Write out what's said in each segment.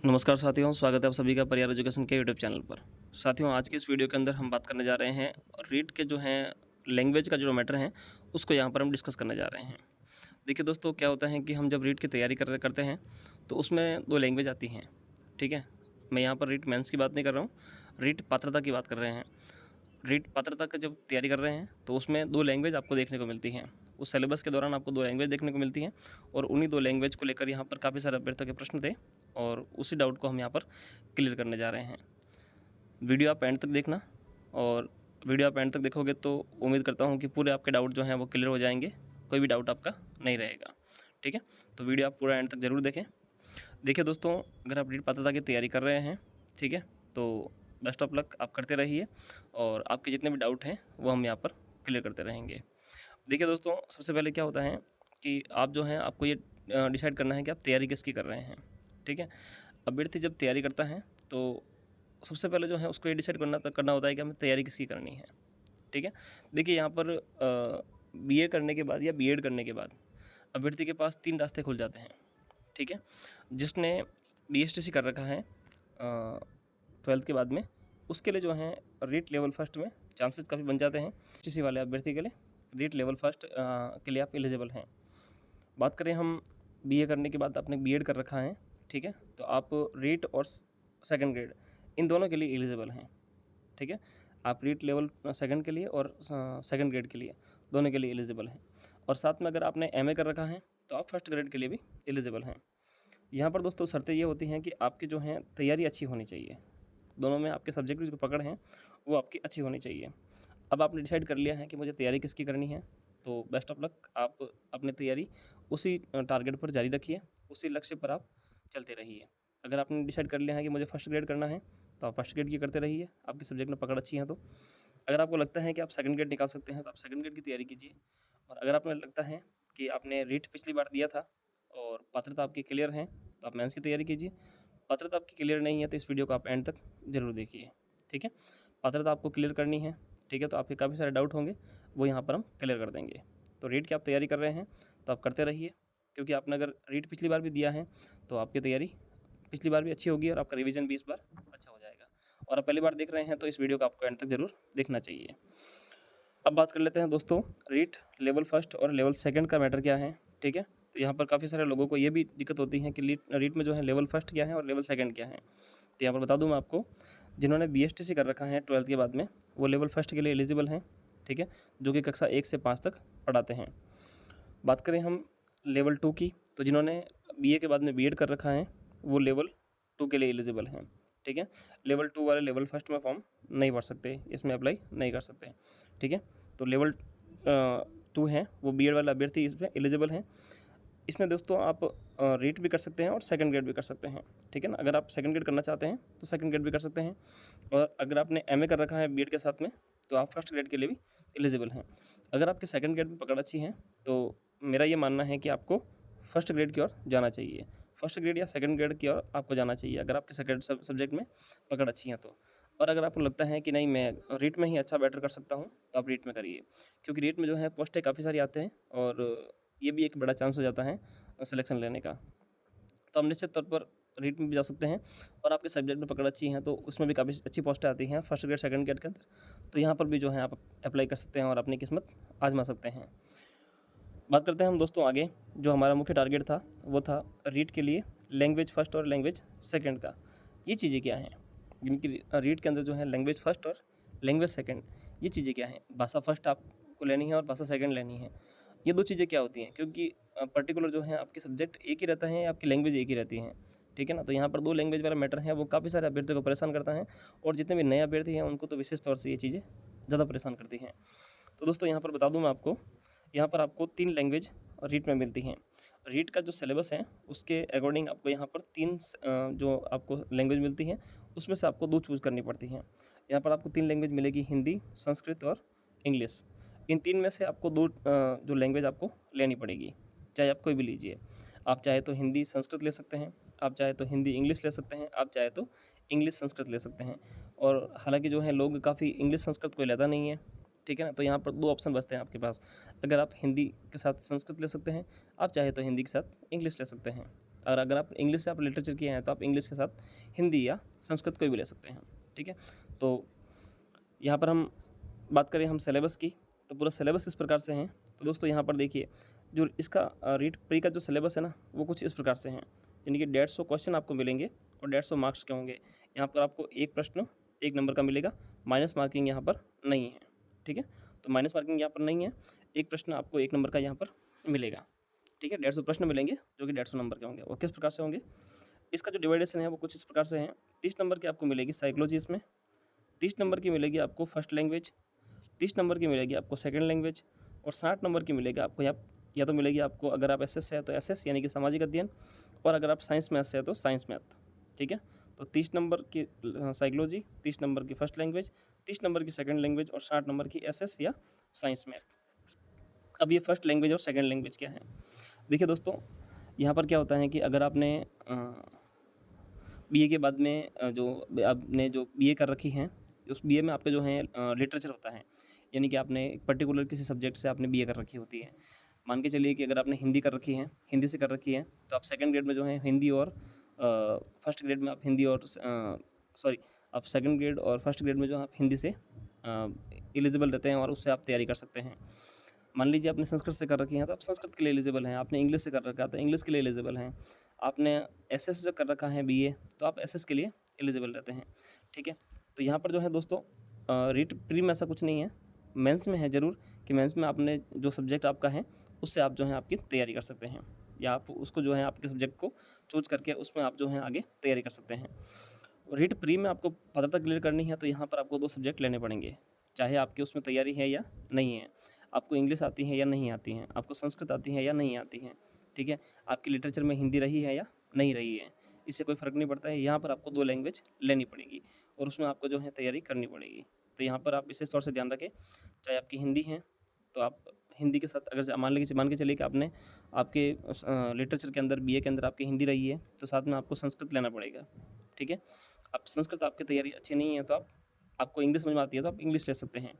नमस्कार साथियों, स्वागत है आप सभी का परिवार एजुकेशन के यूट्यूब चैनल पर। साथियों, आज की इस वीडियो के अंदर हम बात करने जा रहे हैं रीट के जो हैं लैंग्वेज का जो मैटर है उसको यहाँ पर हम डिस्कस करने जा रहे हैं। देखिए दोस्तों, क्या होता है कि हम जब रीट की तैयारी करते हैं तो उसमें 2 लैंग्वेज आती हैं, ठीक है। मैं यहाँ पर रीट मेंस की बात नहीं कर रहा हूँ, रीट पात्रता की बात कर रहे हैं। रीट पात्रता का जब तैयारी कर रहे हैं तो उसमें 2 लैंग्वेज आपको देखने को मिलती हैं। उस सिलेबस के दौरान आपको 2 लैंग्वेज देखने को मिलती हैं और उन्हीं 2 लैंग्वेज को लेकर यहाँ पर काफ़ी सारे अभ्यर्थियों के प्रश्न थे और उसी डाउट को हम यहाँ पर क्लियर करने जा रहे हैं। वीडियो आप एंड तक देखना, और वीडियो आप एंड तक देखोगे तो उम्मीद करता हूँ कि पूरे आपके डाउट जो हैं वो क्लियर हो जाएंगे, कोई भी डाउट आपका नहीं रहेगा, ठीक है। तो वीडियो आप पूरा एंड तक ज़रूर देखें। देखिए दोस्तों, अगर आप रीट पात्रता की तैयारी कर रहे हैं, ठीक है, तो बेस्ट ऑफ लक, आप करते रहिए और आपके जितने भी डाउट हैं वो हम यहाँ पर क्लियर करते रहेंगे। देखिए दोस्तों, सबसे पहले क्या होता है कि आप जो हैं आपको ये डिसाइड करना है कि आप तैयारी किसकी कर रहे हैं, ठीक है। अभ्यर्थी जब तैयारी करता है तो सबसे पहले जो है उसको ये डिसाइड करना होता है कि हमें तैयारी किसकी करनी है, ठीक है। देखिए यहाँ पर बीए करने के बाद या बीएड करने के बाद अभ्यर्थी के पास 3 रास्ते खुल जाते हैं, ठीक है। जिसने बीएसटीसी कर रखा है 12th के बाद में, उसके लिए जो है रीट लेवल फर्स्ट में चांसेस काफ़ी बन जाते हैं। बीएसटीसी वाले अभ्यर्थी के लिए रीट लेवल फर्स्ट के लिए आप एलिजिबल हैं। बात करें हम बीए करने के बाद आपने बीएड कर रखा है, ठीक है, तो आप रीट और सेकंड ग्रेड इन दोनों के लिए एलिजिबल हैं, ठीक है। आप रीट लेवल सेकंड के लिए और सेकंड ग्रेड के लिए दोनों के लिए एलिजिबल हैं। और साथ में अगर आपने एमए कर रखा है तो आप फर्स्ट ग्रेड के लिए भी एलिजिबल हैं। यहाँ पर दोस्तों शर्तें ये होती हैं कि आपकी जो है तैयारी अच्छी होनी चाहिए, दोनों में आपके सब्जेक्ट की जो पकड़ है वो आपकी अच्छी होनी चाहिए। अब आपने डिसाइड कर लिया है कि मुझे तैयारी किसकी करनी है, तो बेस्ट ऑफ लक, आप अपनी तैयारी उसी टारगेट पर जारी रखिए, उसी लक्ष्य पर आप चलते रहिए। अगर आपने डिसाइड कर लिया है कि मुझे फर्स्ट ग्रेड करना है तो आप फर्स्ट ग्रेड की करते रहिए, आपके सब्जेक्ट में पकड़ अच्छी है तो। अगर आपको लगता है कि आप सेकंड ग्रेड निकाल सकते हैं तो आप सेकंड ग्रेड की तैयारी कीजिए। और अगर आपने लगता है कि आपने रीट पिछली बार दिया था और पात्रता आपकी क्लियर है तो आप मेंस की तैयारी कीजिए। पात्रता आपकी क्लियर नहीं है तो इस वीडियो को आप एंड तक ज़रूर देखिए, ठीक है। पात्रता आपको क्लियर करनी है, ठीक है, तो आपके काफ़ी सारे डाउट होंगे, वो यहाँ पर हम क्लियर कर देंगे। तो रीट की आप तैयारी कर रहे हैं तो आप करते रहिए, क्योंकि आपने अगर रीट पिछली बार भी दिया है तो आपकी तैयारी पिछली बार भी अच्छी होगी और आपका रिवीजन भी इस बार अच्छा हो जाएगा। और आप पहली बार देख रहे हैं तो इस वीडियो को आपको एंड तक ज़रूर देखना चाहिए। अब बात कर लेते हैं दोस्तों, रीट लेवल फर्स्ट और लेवल सेकंड का मैटर क्या है, ठीक है। तो यहाँ पर काफ़ी सारे लोगों को ये भी दिक्कत होती है कि रीट में जो है लेवल फर्स्ट क्या है और लेवल सेकंड क्या है। तो यहाँ पर बता दूँ मैं आपको, जिन्होंने बीएसटीसी कर रखा है 12th के बाद में, वो लेवल फर्स्ट के लिए एलिजिबल हैं, ठीक है, जो कि कक्षा 1 से 5 तक पढ़ाते हैं। बात करें हम लेवल 2 की, तो जिन्होंने बीए के बाद में बीएड कर रखा है वो लेवल 2 के लिए एलिजिबल हैं, ठीक है। लेवल 2 वाले लेवल फर्स्ट में फॉर्म नहीं भर सकते, इसमें अप्लाई नहीं कर सकते, ठीक है। तो लेवल 2 हैं वो बीएड वाला अभ्यर्थी इसमें एलिजिबल हैं। इसमें दोस्तों आप रीट भी कर सकते हैं और सेकंड ग्रेड भी कर सकते हैं, ठीक है ना। अगर आप सेकंड ग्रेड करना चाहते हैं तो सेकंड ग्रेड भी कर सकते हैं, और अगर आपने एमए कर रखा है बीएड के साथ में तो आप फर्स्ट ग्रेड के लिए भी एलिजिबल हैं। अगर आपके सेकंड ग्रेड में पकड़ अच्छी है तो मेरा ये मानना है कि आपको फर्स्ट ग्रेड की ओर जाना चाहिए, फर्स्ट ग्रेड या सेकंड ग्रेड की ओर आपको जाना चाहिए अगर आपके सेकंड सब्जेक्ट में पकड़ अच्छी है तो। और अगर आपको लगता है कि नहीं, मैं रीट में ही अच्छा बेटर कर सकता हूँ, तो आप रीट में करिए, क्योंकि रीट में जो है पोस्टें काफ़ी सारी आते हैं और ये भी एक बड़ा चांस हो जाता है सिलेक्शन लेने का। तो आप निश्चित तौर पर रीट में भी जा सकते हैं, और आपके सब्जेक्ट में पकड़ अच्छी हैं तो उसमें भी काफ़ी अच्छी पोस्टें आती हैं फर्स्ट ग्रेड सेकंड ग्रेड के अंदर, तो यहाँ पर भी जो है आप अप्लाई कर सकते हैं और अपनी किस्मत आजमा सकते हैं। बात करते हैं हम दोस्तों आगे, जो हमारा मुख्य टारगेट था वो था रीट के लिए लैंग्वेज फर्स्ट और लैंग्वेज सेकंड का। ये चीज़ें क्या हैं, जिनकी रीट के अंदर जो है लैंग्वेज फर्स्ट और लैंग्वेज सेकंड, ये चीज़ें क्या हैं। भाषा फर्स्ट आपको लेनी है और भाषा सेकंड लेनी है। ये 2 चीज़ें क्या होती हैं, क्योंकि पर्टिकुलर जो है आपके सब्जेक्ट एक ही रहता है, आपकी लैंग्वेज एक ही रहती है, ठीक है ना। तो यहाँ पर 2 लैंग्वेज वाला मैटर है वो काफ़ी सारे अभ्यर्थियों को परेशान करता है, और जितने भी नए अभ्यर्थी हैं उनको तो विशेष तौर से ये चीज़ें ज़्यादा परेशान करती हैं। तो दोस्तों यहाँ पर बता दूँ मैं आपको, यहाँ पर आपको 3 लैंग्वेज रीट में मिलती हैं। रीट का जो सिलेबस है उसके अकॉर्डिंग आपको यहाँ पर 3 जो आपको लैंग्वेज मिलती हैं उसमें से आपको 2 चूज़ करनी पड़ती हैं। यहाँ पर आपको 3 लैंग्वेज मिलेगी, हिंदी, संस्कृत और इंग्लिश। इन 3 में से आपको 2 जो लैंग्वेज आपको लेनी पड़ेगी, चाहे आप कोई भी लीजिए। आप चाहे तो हिंदी संस्कृत ले सकते हैं, आप चाहे तो हिंदी इंग्लिश ले सकते हैं, आप चाहे तो इंग्लिश संस्कृत ले सकते हैं। और हालाँकि जो है लोग काफ़ी इंग्लिश संस्कृत कोई लेता नहीं है, ठीक है ना। तो यहाँ पर 2 ऑप्शन बचते हैं आपके पास, अगर आप हिंदी के साथ संस्कृत ले सकते हैं, आप चाहे तो हिंदी के साथ इंग्लिश ले सकते हैं। और अगर आप इंग्लिश से आप लिटरेचर किए हैं तो आप इंग्लिश के साथ हिंदी या संस्कृत कोई भी ले सकते हैं। ठीक है, तो यहाँ पर हम बात करें हम सिलेबस की, तो पूरा सिलेबस इस प्रकार से है। तो दोस्तों यहाँ पर देखिए जो इसका रीट प्री का जो सिलेबस है ना वो कुछ इस प्रकार से हैं, यानी कि 150 क्वेश्चन आपको मिलेंगे और 150 मार्क्स के होंगे। यहाँ पर आपको एक प्रश्न 1 नंबर का मिलेगा, माइनस मार्किंग यहाँ पर नहीं है। ठीक है, तो माइनस मार्किंग यहाँ पर नहीं है, एक प्रश्न आपको 1 नंबर का यहाँ पर मिलेगा। ठीक है, 150 प्रश्न मिलेंगे जो कि 150 नंबर के होंगे। वो किस प्रकार से होंगे, इसका जो डिवाइडेशन है वो कुछ इस प्रकार से है। 30 नंबर की आपको मिलेगी साइकोलॉजी, इसमें 30 नंबर की मिलेगी आपको फर्स्ट लैंग्वेज, 30 नंबर की मिलेगी आपको सेकंड लैंग्वेज, और 60 नंबर की मिलेगी आपको या तो मिलेगी आपको, अगर आप एसएस से है तो एसएस यानी कि सामाजिक अध्ययन, और अगर आप साइंस मैथ से है तो साइंस मैथ। ठीक है, तो 30 नंबर की साइकोलॉजी, 30 नंबर की फर्स्ट लैंग्वेज, 30 नंबर की सेकंड लैंग्वेज और 60 नंबर की एसएस या साइंस मैथ। अब ये फर्स्ट लैंग्वेज और सेकंड लैंग्वेज क्या है, देखिए दोस्तों यहाँ पर क्या होता है कि अगर आपने बीए के बाद में जो आपने जो बीए कर रखी हैं, उस बीए में आपका जो है लिटरेचर होता है, यानी कि आपने एक पर्टिकुलर किसी सब्जेक्ट से आपने बीए कर रखी होती है। मान के चलिए कि अगर आपने हिंदी कर रखी है, हिंदी से कर रखी है, तो आप सेकंड ग्रेड में जो है हिंदी और फर्स्ट ग्रेड में आप हिंदी और आप सेकंड ग्रेड और फर्स्ट ग्रेड में जो आप हिंदी से एलिजिबल रहते हैं और उससे आप तैयारी कर सकते हैं। मान लीजिए आपने संस्कृत से कर रखी है तो आप संस्कृत के लिए एलिजिबल हैं, आपने इंग्लिश से कर रखा है तो इंग्लिश के लिए एलिजिबल हैं, आपने एसएस से कर रखा है बीए तो आप एसएस के लिए एलिजिबल रहते हैं। ठीक है, तो यहाँ पर जो है दोस्तों रीट प्री में ऐसा कुछ नहीं है, मेंस में है ज़रूर कि मेंस में आपने जो सब्जेक्ट आपका है उससे आप जो है आपकी तैयारी कर सकते हैं, या आप उसको जो है आपके सब्जेक्ट को चूज करके उसमें आप जो है आगे तैयारी कर सकते हैं। रीट प्री में आपको पात्रता क्लियर करनी है तो यहाँ पर आपको 2 सब्जेक्ट लेने पड़ेंगे, चाहे आपकी उसमें तैयारी है या नहीं है, आपको इंग्लिश आती है या नहीं आती है, आपको संस्कृत आती है या नहीं आती है। ठीक है, आपकी लिटरेचर में हिंदी रही है या नहीं रही है, इससे कोई फ़र्क नहीं पड़ता है। यहाँ पर आपको 2 लैंग्वेज लेनी पड़ेगी और उसमें आपको जो है तैयारी करनी पड़ेगी। तो यहाँ पर आप विशेष तौर से ध्यान रखें, चाहे आपकी हिंदी है तो आप हिंदी के साथ अगर मान के चलिए कि आपने आपके लिटरेचर के अंदर बीए के अंदर आपकी हिंदी रही है तो साथ में आपको संस्कृत लेना पड़ेगा। ठीक है, अब संस्कृत आपकी तैयारी अच्छी नहीं है तो आपको इंग्लिश समझ में आती है तो आप इंग्लिश ले सकते हैं।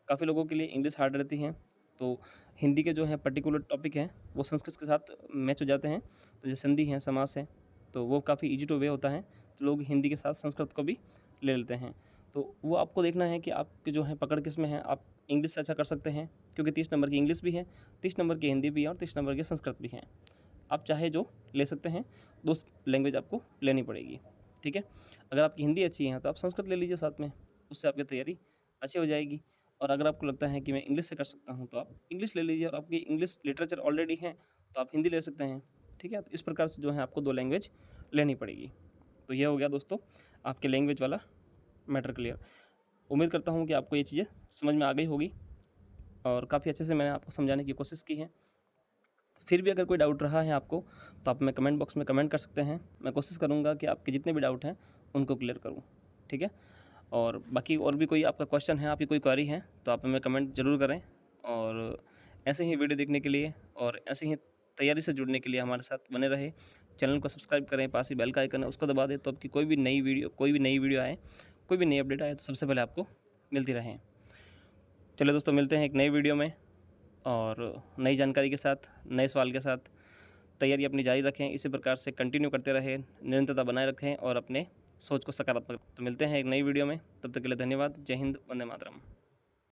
काफ़ी लोगों के लिए इंग्लिश हार्ड रहती है तो हिंदी के जो है पर्टिकुलर टॉपिक हैं वो संस्कृत के साथ मैच हो जाते हैं, तो जैसे संधि है, समास है, तो वो काफ़ी ईजी टू वे होता है, तो लोग हिंदी के साथ संस्कृत को भी ले लेते हैं। तो वो आपको देखना है कि आपकी जो है पकड़ किस में है। आप इंग्लिश से अच्छा कर सकते हैं क्योंकि 30 नंबर की इंग्लिश भी है, 30 नंबर की हिंदी भी है और 30 नंबर की संस्कृत भी है। आप चाहे जो ले सकते हैं, 2 लैंग्वेज आपको लेनी पड़ेगी। ठीक है, अगर आपकी हिंदी अच्छी है तो आप संस्कृत ले लीजिए साथ में, उससे आपकी तैयारी अच्छी हो जाएगी। और अगर आपको लगता है कि मैं इंग्लिश से कर सकता हूँ तो आप इंग्लिश ले लीजिए, और आपकी इंग्लिश लिटरेचर ऑलरेडी है तो आप हिंदी ले सकते हैं। ठीक है, तो इस प्रकार से जो है आपको 2 लैंग्वेज लेनी पड़ेगी। तो ये हो गया दोस्तों आपके लैंग्वेज वाला मैटर क्लियर। उम्मीद करता हूँ कि आपको ये चीज़ें समझ में आ गई होगी और काफ़ी अच्छे से मैंने आपको समझाने की कोशिश की है। फिर भी अगर कोई डाउट रहा है आपको तो आप मैं कमेंट बॉक्स में कमेंट कर सकते हैं, मैं कोशिश करूँगा कि आपके जितने भी डाउट हैं उनको क्लियर करूँ। ठीक है, और बाकी और भी कोई आपका क्वेश्चन है, आपकी कोई क्वेरी है तो आप हमें कमेंट ज़रूर करें। और ऐसे ही वीडियो देखने के लिए और ऐसे ही तैयारी से जुड़ने के लिए हमारे साथ बने रहे। चैनल को सब्सक्राइब करें, पास ही बेल का आइकन है उसको दबा दें तो आपकी कोई भी नई वीडियो आए, कोई भी नई अपडेट आए तो सबसे पहले आपको मिलती रहे। चलिए दोस्तों, मिलते हैं एक नई वीडियो में और नई जानकारी के साथ, नए सवाल के साथ। तैयारी अपनी जारी रखें, इसी प्रकार से कंटिन्यू करते रहें, निरंतरता बनाए रखें और अपने सोच को सकारात्मक। तो मिलते हैं एक नई वीडियो में, तब तक के लिए धन्यवाद। जय हिंद, वंदे मातरम।